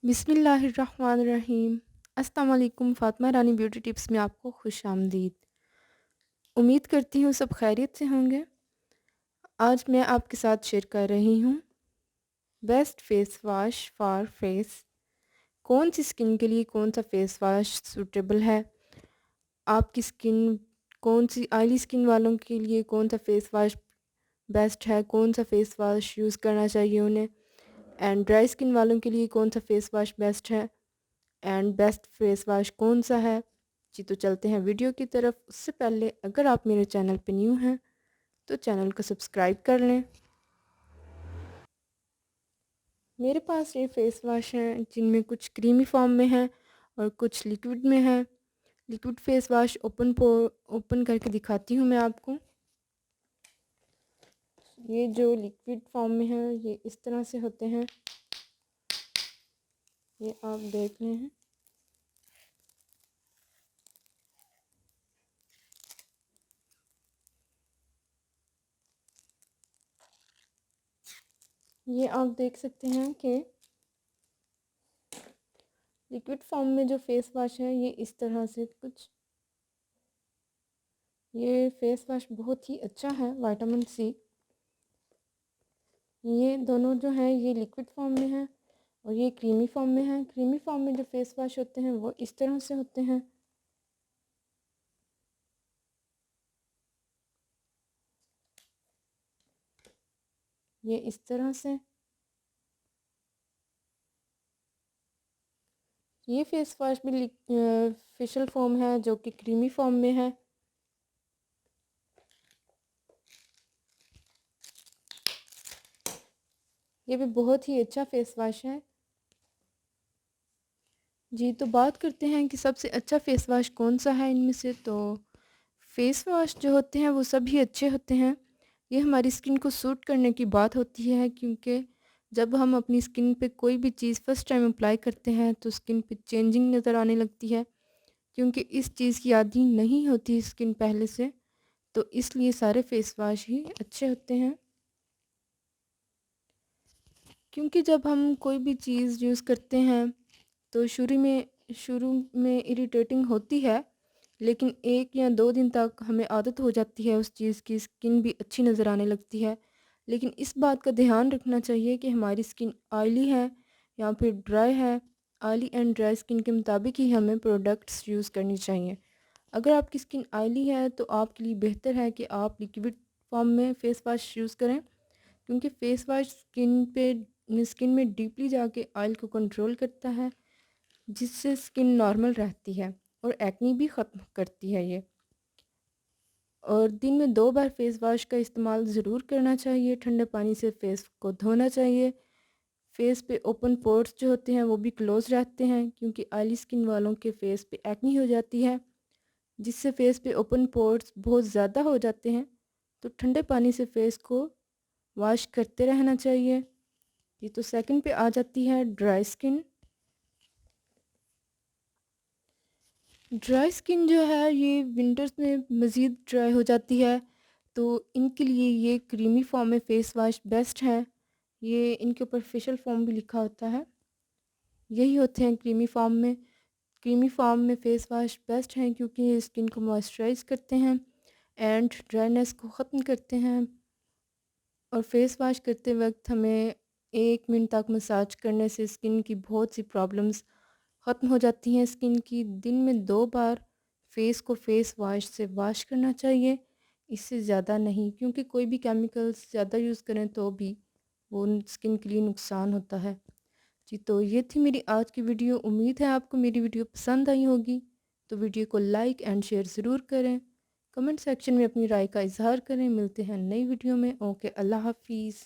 बिस्मिल्लाहिर्रहमानिर्रहीम। अस्सलाम वालेकुम। फ़ातिमा रानी ब्यूटी टिप्स में आपको खुशामदीद। उम्मीद करती हूँ सब खैरियत से होंगे। आज मैं आपके साथ शेयर कर रही हूँ best face wash for face. कौन सी स्किन के लिए कौन सा फेस वॉश सूटेबल है, आपकी स्किन कौन सी ऑयली स्किन वालों के लिए कौन सा फेस वॉश बेस्ट है, कौन सा फेस वॉश यूज़ करना चाहिए उन्हें, एंड ड्राई स्किन वालों के लिए कौन सा फेस वॉश बेस्ट है एंड बेस्ट फेस वॉश कौन सा है। जी तो चलते हैं वीडियो की तरफ। उससे पहले अगर आप मेरे चैनल पे न्यू हैं तो चैनल को सब्सक्राइब कर लें। मेरे पास ये फेस वॉश हैं जिनमें कुछ क्रीमी फॉर्म में है और कुछ लिक्विड में है। लिक्विड फेस वॉश ओपन करके दिखाती हूँ मैं आपको। ये जो लिक्विड फॉर्म में है ये इस तरह से होते हैं, ये आप देख रहे हैं। ये आप देख सकते हैं कि लिक्विड फॉर्म में जो फेस वॉश है ये इस तरह से कुछ, ये फेस वॉश बहुत ही अच्छा है विटामिन सी। ये दोनों जो हैं ये लिक्विड फॉर्म में हैं और ये क्रीमी फॉर्म में है। क्रीमी फॉर्म में जो फेस वॉश होते हैं वो इस तरह से होते हैं। ये इस तरह से। ये फेस वॉश भी फेशियल फॉर्म है जो कि क्रीमी फॉर्म में है। ये भी बहुत ही अच्छा फेस वॉश है। जी तो बात करते हैं कि सबसे अच्छा फेस वॉश कौन सा है इनमें से। तो फेस वॉश जो होते हैं वो सभी अच्छे होते हैं। ये हमारी स्किन को सूट करने की बात होती है, क्योंकि जब हम अपनी स्किन पे कोई भी चीज़ फ़र्स्ट टाइम अप्लाई करते हैं तो स्किन पे चेंजिंग नज़र आने लगती है, क्योंकि इस चीज़ की आदी नहीं होती स्किन पहले से। तो इसलिए सारे फेस वॉश ही अच्छे होते हैं, क्योंकि जब हम कोई भी चीज़ यूज़ करते हैं तो शुरू में इरिटेटिंग होती है, लेकिन 1 या 2 दिन तक हमें आदत हो जाती है उस चीज़ की, स्किन भी अच्छी नज़र आने लगती है। लेकिन इस बात का ध्यान रखना चाहिए कि हमारी स्किन ऑयली है या फिर ड्राई है। ऑयली एंड ड्राई स्किन के मुताबिक ही हमें प्रोडक्ट्स यूज़ करनी चाहिए। अगर आपकी स्किन ऑयली है तो आपके लिए बेहतर है कि आप लिक्विड फॉर्म में फ़ेस वॉश यूज़ करें, क्योंकि फ़ेस वॉश स्किन में डीपली जाके ऑयल को कंट्रोल करता है, जिससे स्किन नॉर्मल रहती है और एक्ने भी ख़त्म करती है ये। और दिन में 2 बार फेस वॉश का इस्तेमाल ज़रूर करना चाहिए। ठंडे पानी से फेस को धोना चाहिए। फेस पे ओपन पोर्स जो होते हैं वो भी क्लोज़ रहते हैं, क्योंकि ऑयली स्किन वालों के फेस पे एक्ने हो जाती है, जिससे फेस पे ओपन पोर्स बहुत ज़्यादा हो जाते हैं। तो ठंडे पानी से फेस को वॉश करते रहना चाहिए। ये तो सेकंड पे आ जाती है ड्राई स्किन। ड्राई स्किन जो है ये विंटर्स में मज़ीद ड्राई हो जाती है, तो इनके लिए ये क्रीमी फॉर्म में फ़ेस वॉश बेस्ट है। ये इनके ऊपर फेशियल फ़ोम भी लिखा होता है, यही होते हैं क्रीमी फॉर्म में। क्रीमी फॉर्म में फ़ेस वॉश बेस्ट हैं, क्योंकि ये स्किन को मॉइस्चराइज़ करते हैं एंड ड्राइनेस को ख़त्म करते हैं। और फेस वॉश करते वक्त हमें 1 मिनट तक मसाज करने से स्किन की बहुत सी प्रॉब्लम्स ख़त्म हो जाती हैं। स्किन की दिन में 2 बार फेस को फेस वॉश से वॉश करना चाहिए, इससे ज़्यादा नहीं, क्योंकि कोई भी केमिकल्स ज़्यादा यूज़ करें तो भी वो स्किन के लिए नुकसान होता है। जी तो ये थी मेरी आज की वीडियो। उम्मीद है आपको मेरी वीडियो पसंद आई होगी। तो वीडियो को लाइक एंड शेयर ज़रूर करें। कमेंट सेक्शन में अपनी राय का इजहार करें। मिलते हैं नई वीडियो में। ओके, अल्लाह हाफिज़।